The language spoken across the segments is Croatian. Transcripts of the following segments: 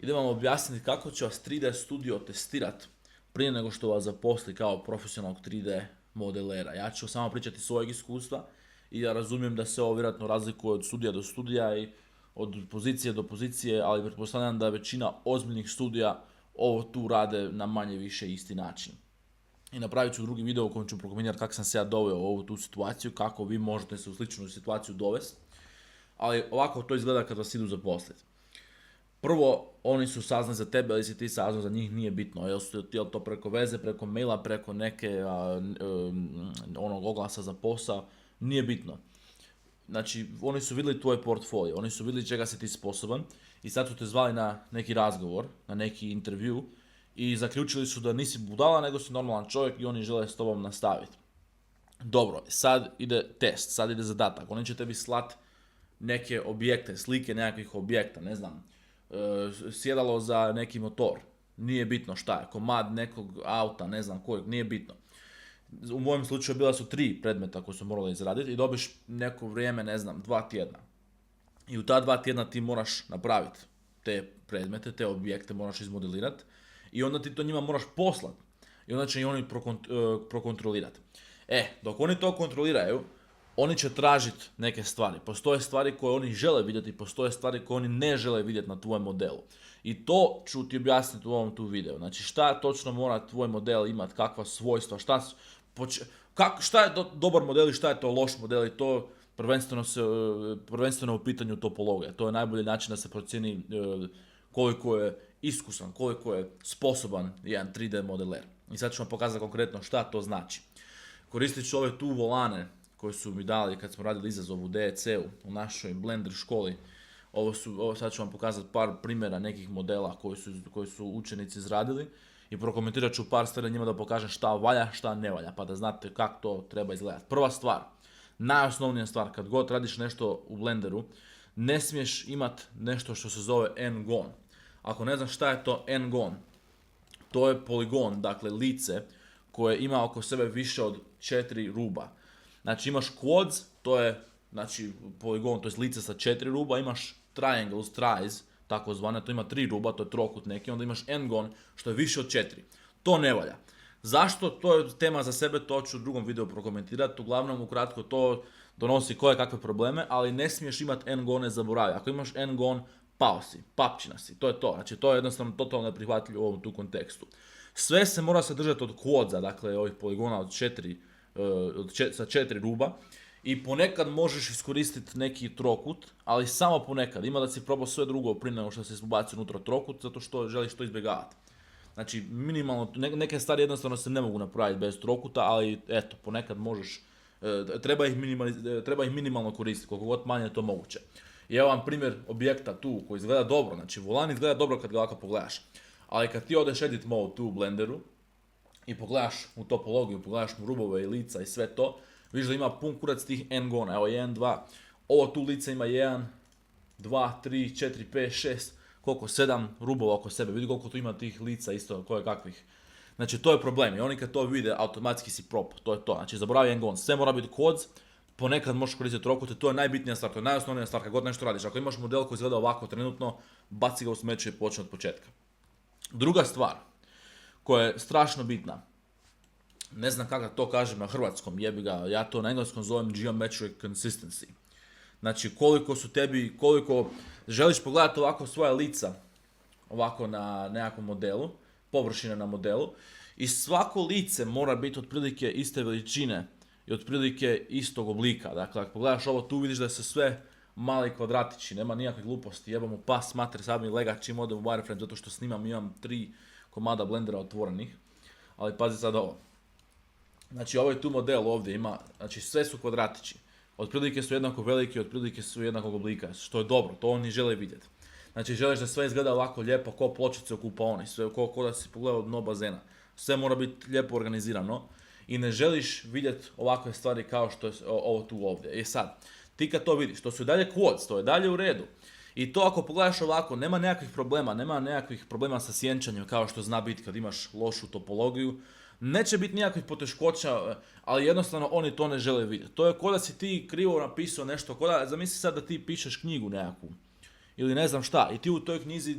Idem vam objasniti kako će vas 3D Studio testirati prije nego što vas zaposli kao profesionalnog 3D modelera. Ja ću samo pričati svojeg iskustva i ja razumijem da se ovo vjerojatno razlikuje od studija do studija i od pozicije do pozicije, ali pretpostavljam da većina ozbiljnih studija ovo tu rade na manje više isti način. I napravit ću drugi video u kojem ću prokomentirati kako sam se ja doveo u ovu tu situaciju, kako vi možete se u sličnu situaciju dovesti. Ali ovako to izgleda kad vas idu zaposliti. Prvo, oni su saznali za tebe, ali si ti saznao za njih, nije bitno. Jel to preko veze, preko maila, preko neke onog oglasa za posao, nije bitno. Znači, oni su vidjeli tvoj portfolio, oni su vidjeli čega si ti sposoban i sad su te zvali na neki razgovor, na neki intervju i zaključili su da nisi budala, nego si normalan čovjek i oni žele s tobom nastaviti. Dobro, sad ide test, sad ide zadatak. Oni će tebi slat neke objekte, slike nekakvih objekta, ne znam, sjedalo za neki motor, nije bitno šta je, komad nekog auta, ne znam kojeg, nije bitno. U mojem slučaju bila su 3 predmeta koje su morali izraditi i dobiš neko vrijeme, ne znam, 2 tjedna. I u ta 2 tjedna ti moraš napraviti te predmete, te objekte moraš izmodelirati i onda ti to njima moraš poslati i onda će i oni prokontrolirati. Dok oni to kontroliraju, oni će tražiti neke stvari. Postoje stvari koje oni žele vidjeti, postoje stvari koje oni ne žele vidjeti na tvojem modelu. I to ću ti objasniti u ovom tu videu. Znači šta točno mora tvoj model imati, kakva svojstva, šta je dobar model i šta je to loš model i to prvenstveno u pitanju topologije. To je najbolji način da se procijeni koliko je iskusan, koliko je sposoban jedan 3D modeler. I sad ću vam pokazati konkretno šta to znači. Koristit ću ove tu volane koje su mi dali kad smo radili izazov u DEC-u, u našoj Blender školi. Ovo sad ću vam pokazati par primjera nekih modela koji su učenici izradili i prokomentirat ću par stvari njima da pokažem šta valja, šta ne valja, pa da znate kako to treba izgledati. Prva stvar, najosnovnija stvar, kad god radiš nešto u Blenderu, ne smiješ imati nešto što se zove n-gon. Ako ne znaš šta je to n-gon, to je poligon, dakle lice, koje ima oko sebe više od 4 ruba. Znači imaš quads, to je znači poligon, to je lice sa 4 ruba, imaš triangles, tries, takozvane, to ima 3 ruba, to je trokut neki, onda imaš n-gon, što je više od 4. To ne valja. Zašto? To je tema za sebe, to ću u drugom videu prokomentirati, uglavnom ukratko to donosi koje kakve probleme, ali ne smiješ imati n-gone, zaboravi. Ako imaš n-gon, pao si, papčina si, to je to. Znači to je jednostavno totalno neprihvatljivo u ovom tu kontekstu. Sve se mora sadržati od quadsa, dakle ovih poligona od 4 sa 4 ruba i ponekad možeš iskoristiti neki trokut, ali samo ponekad. Ima da si probao sve drugo prije nego što se ubaci unutra trokut, zato što želiš to izbjegavati. Znači, minimalno, neke stvari jednostavno se ne mogu napraviti bez trokuta, ali eto, ponekad možeš, treba ih minimalno koristiti, koliko god manje je to moguće. I evo vam primjer objekta tu koji izgleda dobro, znači volan izgleda dobro kad ga ovako pogledaš, ali kad ti odeš edit mode tu u Blenderu, i pogledaš u topologiju, pogledaš mu rubove i lica i sve to, vidiš da ima pun kurac tih n-gona, evo 1, 2, ovo tu lice ima 1, 2, 3, 4, 5, 6, koliko, 7 rubova oko sebe, vidi koliko tu ima tih lica isto, koje kakvih. Znači to je problem i oni kad to vide, automatski si prop, to je to, znači zaboravi n-gon, sve mora biti quads, ponekad možeš koristiti trokute, to je najbitnija stvar, to je najosnovnija stvar, kad god nešto radiš, ako imaš model koji izgleda ovako trenutno, baci ga u smeće i počne od početka. Druga stvar, koja je strašno bitna. Ne znam kako to kažem na hrvatskom, jebi ga, ja to na engleskom zovem geometric consistency. Znači koliko želiš pogledati ovako svoja lica, ovako na nekakvom modelu, površine na modelu, i svako lice mora biti otprilike iste veličine i otprilike istog oblika. Dakle, ako pogledaš ovo tu vidiš da su sve mali kvadratići, nema nikakve gluposti, jebamo pas, mater, sad mi lega čim odem u wireframe, zato što snimam, imam 3 komada Blendera otvorenih, ali pazi sad ovo. Znači ovaj tu model ovdje ima, znači sve su kvadratići, otprilike su jednako veliki, otprilike su jednakog oblika, što je dobro, to oni žele vidjeti. Znači želiš da sve izgleda ovako lijepo, ko pločice u kupaoni, sve ko da si pogledao dno bazena. Sve mora biti lijepo organizirano i ne želiš vidjeti ovakve stvari kao što je ovo tu ovdje. Sad, ti kad to vidiš, to su i dalje quads, to je dalje u redu. I to ako pogledaš ovako, nema nekakvih problema sa sjenčanjem kao što zna biti kad imaš lošu topologiju. Neće biti nikakvih poteškoća, ali jednostavno oni to ne žele vidjeti. To je ko da si ti krivo napisao nešto, zamisli sad da ti pišeš knjigu nekakvu. ili ne znam šta. I ti u toj knjizi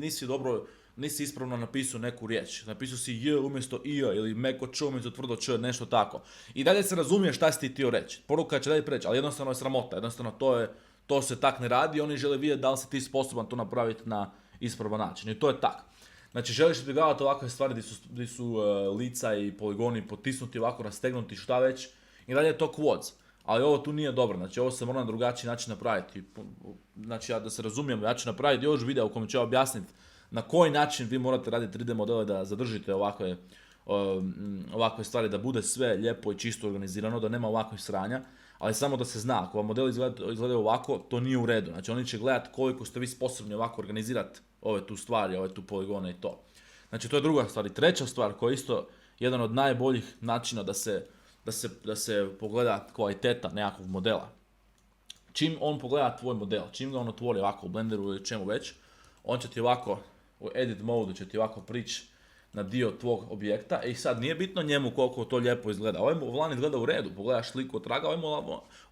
nisi ispravno napisao neku riječ. Napisao si j umjesto i ili meko č umjesto tvrdo č, nešto tako. I dalje se razumije šta si ti htio reći. Poruka će dalje preći, ali jednostavno je sramota. Jednostavno to se tak ne radi. Oni žele vidjeti da li si ti sposoban to napraviti na ispravan način. I to je tak. Znači želiš izbjegavati ovakve stvari gdje su lica i poligoni potisnuti ovako, rastegnuti, šta već. I dalje je to quads. Ali ovo tu nije dobro, znači ovo se mora na drugačiji način napraviti. Znači da se razumijemo, ja ću napraviti još video u kojem ću objasniti na koji način vi morate raditi 3D modele da zadržite ovakve stvari, da bude sve lijepo i čisto organizirano, da nema ovakvih sranja. Ali samo da se zna, ako vam modeli izgledaju ovako, to nije u redu. Znači oni će gledati koliko ste vi sposobni ovako organizirati ove tu stvari, ove tu poligone i to. Znači to je druga stvar. I treća stvar koja je isto jedan od najboljih načina da se pogleda kvaliteta nekakvog modela. Čim on pogleda tvoj model, čim ga on otvori ovako u Blenderu ili čemu već, on će ti ovako u edit modu će ti ovako prići na dio tvog objekta i sad nije bitno njemu koliko to lijepo izgleda. Ovaj volan izgleda u redu, pogledaš sliku od traga,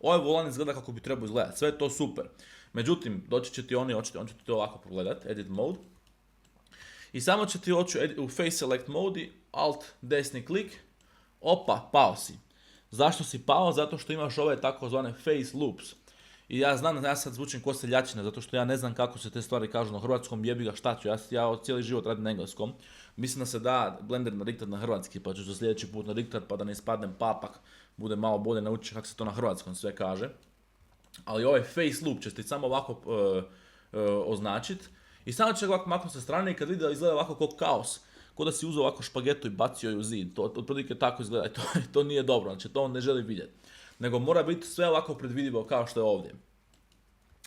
ovaj volan izgleda kako bi trebao izgledati, sve je to super. Međutim, doći će ti on će ti to ovako pogledati, edit mode. I samo će ti oći u face select mode i alt desni klik, opa, pao si. Zašto si pao? Zato što imaš ove takozvane face loops. I ja znam da ja sad zvučim ko seljačina, zato što ja ne znam kako se te stvari kažu na hrvatskom, jebi ga šta ću, ja cijeli život radim na engleskom. Mislim da se da Blender nadiktat na hrvatski, pa ću za sljedeći put nadiktat pa da ne ispadnem papak, bude malo bolje naučiti kako se to na hrvatskom sve kaže. Ali ovaj face loop će ti samo ovako označiti i samo će ga ovako maknuti sa strane i kad vidi da izgleda ovako kao kaos, ko da si uzeo ovako špagetu i bacio ju u zid, to otprilike tako izgleda i to nije dobro, znači to on ne želi vidjeti. Nego mora biti sve ovako predvidivo kao što je ovdje.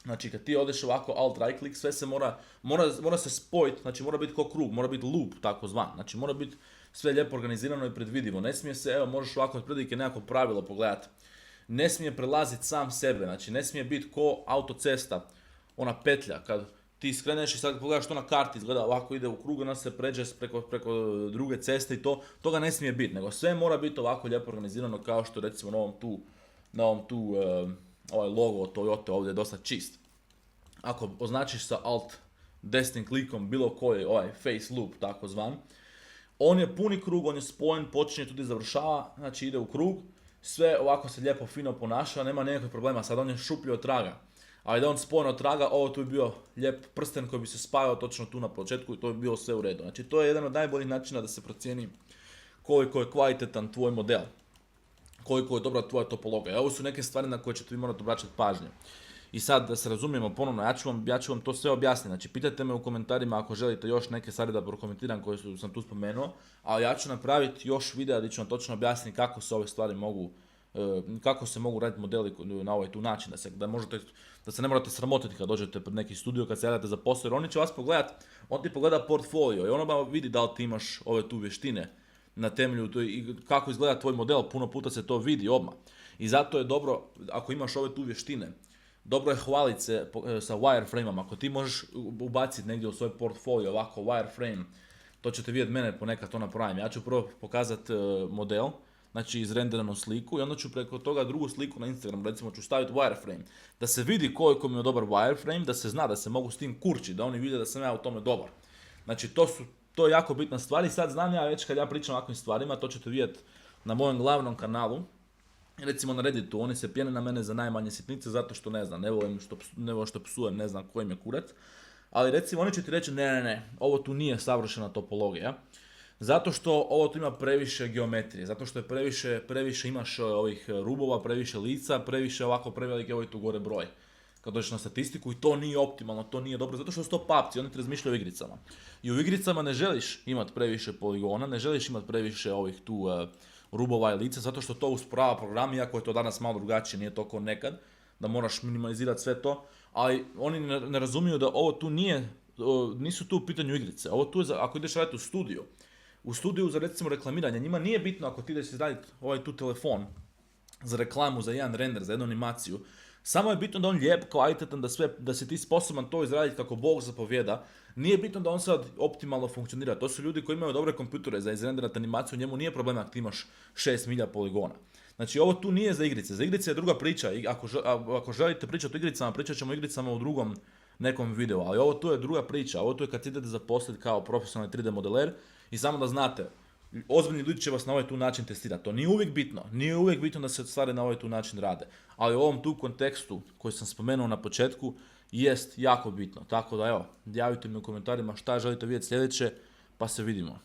Znači kad ti odeš ovako alt right click, sve se mora se spojiti, znači mora biti kao krug, mora biti loop takozvan, znači mora biti sve lijepo organizirano i predvidivo. Ne smije se, evo možeš ovako otprilike nekako pravilo pogledati. Ne smije prelaziti sam sebe, znači ne smije biti ko autocesta, ona petlja, kad ti skreneš i sad pogledaš to na karti, izgleda ovako ide u krug, ona se pređe preko druge ceste i toga ne smije biti, nego sve mora biti ovako lijepo organizirano kao što recimo na ovom tu ovaj logo Toyota ovdje je dosta čist. Ako označiš sa alt desnim klikom bilo koji ovaj face loop takozvan, on je puni krug, on je spojen, počinje tudi završava, znači ide u krug, sve ovako se lijepo fino ponaša, nema nikakvih problema, sad on je šuplji od traga. Ali da on spojen od traga, ovo tu je bio lijep prsten koji bi se spajao točno tu na početku i to je bilo sve u redu. Znači to je jedan od najboljih načina da se procijeni koliko je kvalitetan tvoj model, koliko je dobra tvoja topologija. Ovo su neke stvari na koje ćete vi morati obraćati pažnju. I sad da se razumijemo ponovno, ja ću vam to sve objasniti. Znači pitajte me u komentarima ako želite još neke stvari da prokomentiram koje sam tu spomenuo, ali ja ću napraviti još videa gdje ću vam točno objasniti kako se ove stvari mogu, kako se mogu raditi modeli na ovaj tu način, da se ne morate sramotiti kad dođete pred neki studio, kad se javljate za posao, jer oni će vas pogledati, on ti pogleda portfolio i ono vidi da li ti imaš ove tu vještine na temelju i kako izgleda tvoj model, puno puta se to vidi odmah. I zato je dobro, ako imaš ove tu vještine, dobro je hvaliti se sa wireframe-om, ako ti možeš ubaciti negdje u svoj portfolio ovako wireframe, to ćete vidjeti mene ponekad to napravim. Ja ću prvo pokazati model, znači izrenderanu sliku i onda ću preko toga drugu sliku na Instagram, recimo ću staviti wireframe, da se vidi koliko mi je dobar wireframe, da se zna da se mogu s tim kurčiti, da oni vide da sam ja u tome dobar. Znači to je jako bitna stvar i sad znam ja već kad ja pričam o ovakvim stvarima, to ćete vidjeti na mojem glavnom kanalu, recimo na Redditu, oni se pjene na mene za najmanje sitnice zato što ne znam, ne volim što psujem, ne znam koji mi je kurac, ali recimo oni će ti reći ne, ovo tu nije savršena topologija, zato što ovo tu ima previše geometrije, zato što je previše imaš ovih rubova, previše lica, previše ovako prevelike ovaj tu gore broj. Kad dođeš na statistiku i to nije optimalno, to nije dobro, zato što su to papci, oni ti razmišljaju o igricama. I u igricama ne želiš imati previše poligona, ne želiš imati previše ovih tu rubova i lica, zato što to usporava program, iako je to danas malo drugačije, nije to kao nekad, da moraš minimalizirati sve to, ali oni ne razumiju da ovo tu nisu tu u pitanju igrice, ovo tu je ako ideš raditi u studiju za recimo reklamiranje, njima nije bitno ako ti ideš izraditi ovaj tu telefon za reklamu, za jedan render, za jednu animaciju, samo je bitno da on lijep, kvalitetan, da si ti sposoban to izraditi kako Bog zapovjeda. Nije bitno da on sad optimalno funkcionira. To su ljudi koji imaju dobre kompjutere za izrenderati animaciju, njemu nije problem ako ti imaš 6 milja poligona. Znači ovo tu nije za igrice. Za igrice je druga priča. I ako želite pričati o igricama, pričat ćemo o igricama nekom videu, ali ovo tu je druga priča, ovo tu je kad idete zaposliti kao profesionalni 3D modeler i samo da znate, ozbiljni ljudi će vas na ovaj tu način testirati. To nije uvijek bitno da se stvari na ovaj tu način rade, ali u ovom tu kontekstu koji sam spomenuo na početku jest jako bitno, tako da evo, javite mi u komentarima šta želite vidjeti sljedeće, pa se vidimo.